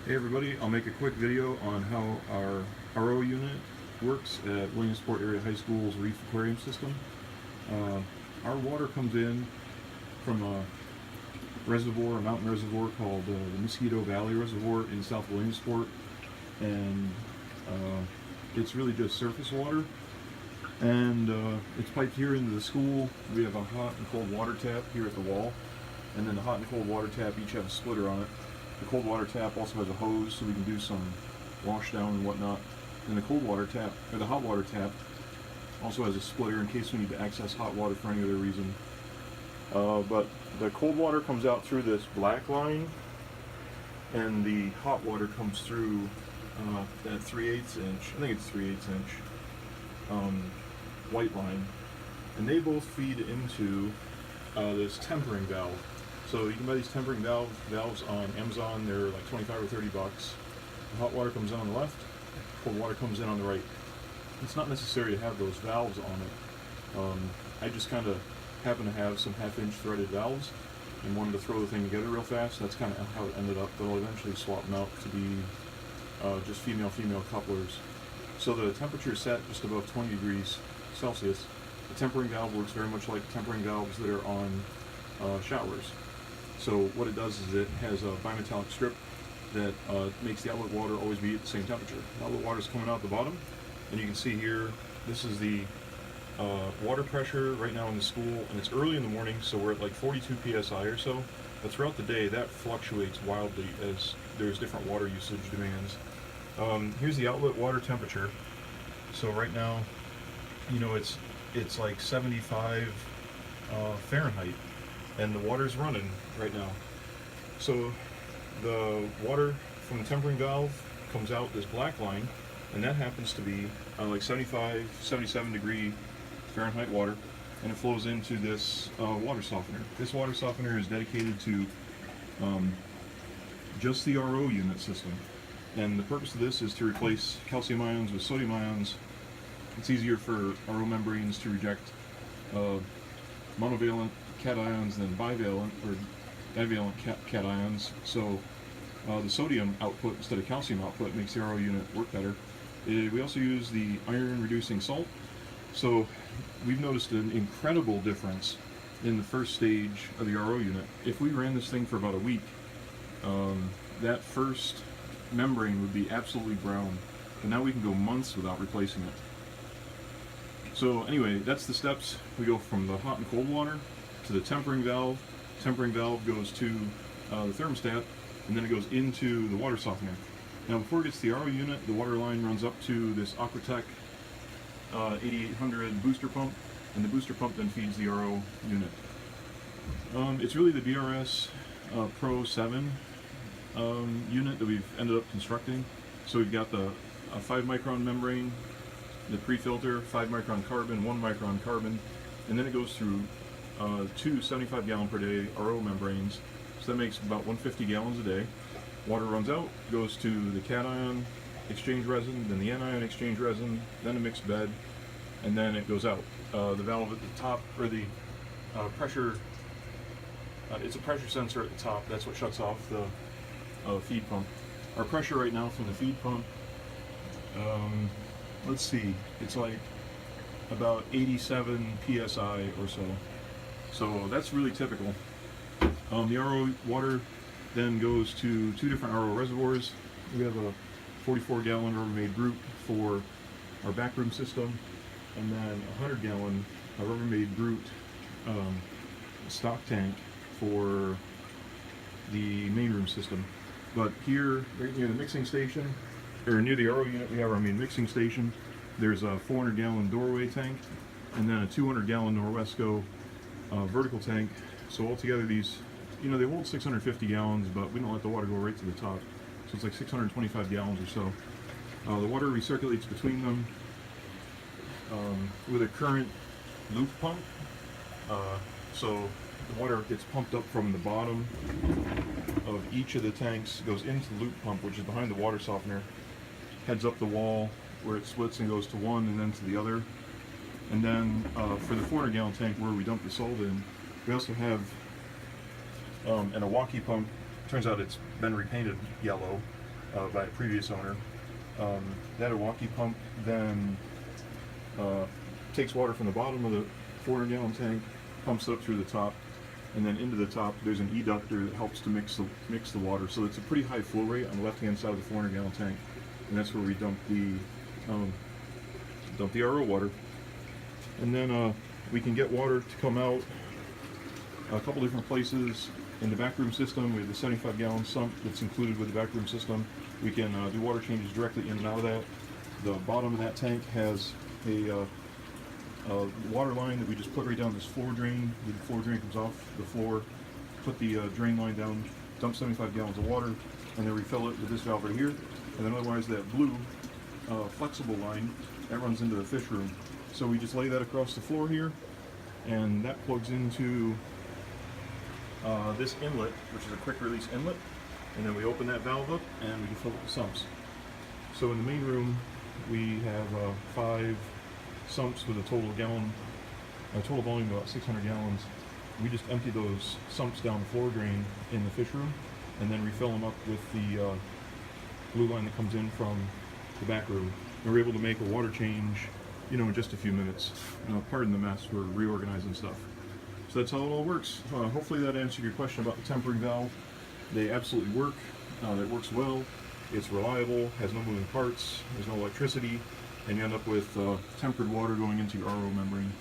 Hey everybody, I'll make a quick video on how our RO unit works at Williamsport Area High School's reef aquarium system. Our water comes in from a reservoir, a mountain reservoir called the Mosquito Valley Reservoir in South Williamsport, and it's really just surface water, and it's piped here into the school. We have a hot and cold water tap here at the wall, and then the hot and cold water tap each have a splitter on it. The cold water tap also has a hose so we can do some wash down and whatnot. And the cold water tap, or the hot water tap, also has a splitter in case we need to access hot water for any other reason. But the cold water comes out through this black line, and the hot water comes through that 3/8 inch, I think it's 3/8 inch, white line. And they both feed into this tempering valve. So you can buy these tempering valves on Amazon. They're like 25 or 30 bucks. The hot water comes in on the left, cold water comes in on the right. It's not necessary to have those valves on it. I just kind of happen to have some 1/2 inch threaded valves and wanted to throw the thing together real fast. That's kind of how it ended up, but I'll eventually swap them out to be just female-female couplers. So the temperature is set just above 20 degrees Celsius. The tempering valve works very much like tempering valves that are on showers. So what it does is it has a bimetallic strip that makes the outlet water always be at the same temperature. The outlet water is coming out the bottom, and you can see here, this is the water pressure right now in the school, and it's early in the morning, so we're at like 42 psi or so. But throughout the day, that fluctuates wildly as there's different water usage demands. Here's the outlet water temperature. So right now, you know, it's like 75 Fahrenheit. And the water's running right now. So the water from the tempering valve comes out this black line, and that happens to be like 75, 77 degree Fahrenheit water, and it flows into this water softener. This water softener is dedicated to just the RO unit system. And the purpose of this is to replace calcium ions with sodium ions. It's easier for RO membranes to reject monovalent cations than bivalent or divalent cations. So the sodium output instead of calcium output makes the RO unit work better. We also use the iron reducing salt. So we've noticed an incredible difference in the first stage of the RO unit. If we ran this thing for about a week, that first membrane would be absolutely brown, but now we can go months without replacing it. So anyway, that's the steps. We go from the hot and cold water to the tempering valve. Tempering valve goes to the thermostat, and then it goes into the water softener. Now before it gets to the RO unit, the water line runs up to this Aquatech 8800 booster pump, and the booster pump then feeds the RO unit. It's really the BRS Pro 7 unit that we've ended up constructing. So we've got the 5 micron membrane, the pre-filter, 5 micron carbon, 1 micron carbon, and then it goes through 2 75 gallon per day RO membranes. So that makes about 150 gallons a day. Water runs out, goes to the cation exchange resin, then the anion exchange resin, then a mixed bed, and then it goes out. The valve at the top, or the pressure, it's a pressure sensor at the top. That's what shuts off the feed pump. Our pressure right now from the feed pump, let's see, it's like about 87 psi or so. So that's really typical. The RO water then goes to 2 different RO reservoirs. We have a 44 gallon Rubbermaid group for our backroom system, and then a 100 gallon Rubbermaid group stock tank for the main room system. But here, right near the mixing station, or near the RO unit, we have our main mixing station. There's a 400 gallon doorway tank, and then a 200 gallon Norwesco vertical tank. So altogether these, you know, they hold 650 gallons, but we don't let the water go right to the top. So it's like 625 gallons or so. The water recirculates between them with a current loop pump. So the water gets pumped up from the bottom of each of the tanks, goes into the loop pump, which is behind the water softener, heads up the wall where it splits and goes to one and then to the other. And then for the 400 gallon tank where we dump the salt in, we also have an Awaki pump. Turns out it's been repainted yellow, by a previous owner. That Milwaukee pump then takes water from the bottom of the 400-gallon tank, pumps it up through the top, and then into the top there's an eductor that helps to mix the water. So it's a pretty high flow rate on the left-hand side of the 400-gallon tank, and that's where we dump the RO water. And then we can get water to come out a couple different places. In the backroom system, we have the 75-gallon sump that's included with the backroom system. We can do water changes directly in and out of that. The bottom of that tank has a water line that we just put right down this floor drain. The floor drain comes off the floor, put the drain line down, dump 75 gallons of water, and then refill it with this valve right here. And then otherwise that blue flexible line, that runs into the fish room. So we just lay that across the floor here, and that plugs into this inlet, which is a quick release inlet, and then we open that valve up and we can fill up the sumps. So in the main room we have 5 sumps with a total volume of about 600 gallons. We just empty those sumps down the floor drain in the fish room, and then refill them up with the blue line that comes in from the back room. And we're able to make a water change, in just a few minutes. Pardon the mess, we're reorganizing stuff. So that's how it all works. Hopefully that answered your question about the tempering valve. They absolutely work. It works well. It's reliable, has no moving parts, there's no electricity, and you end up with tempered water going into your RO membrane.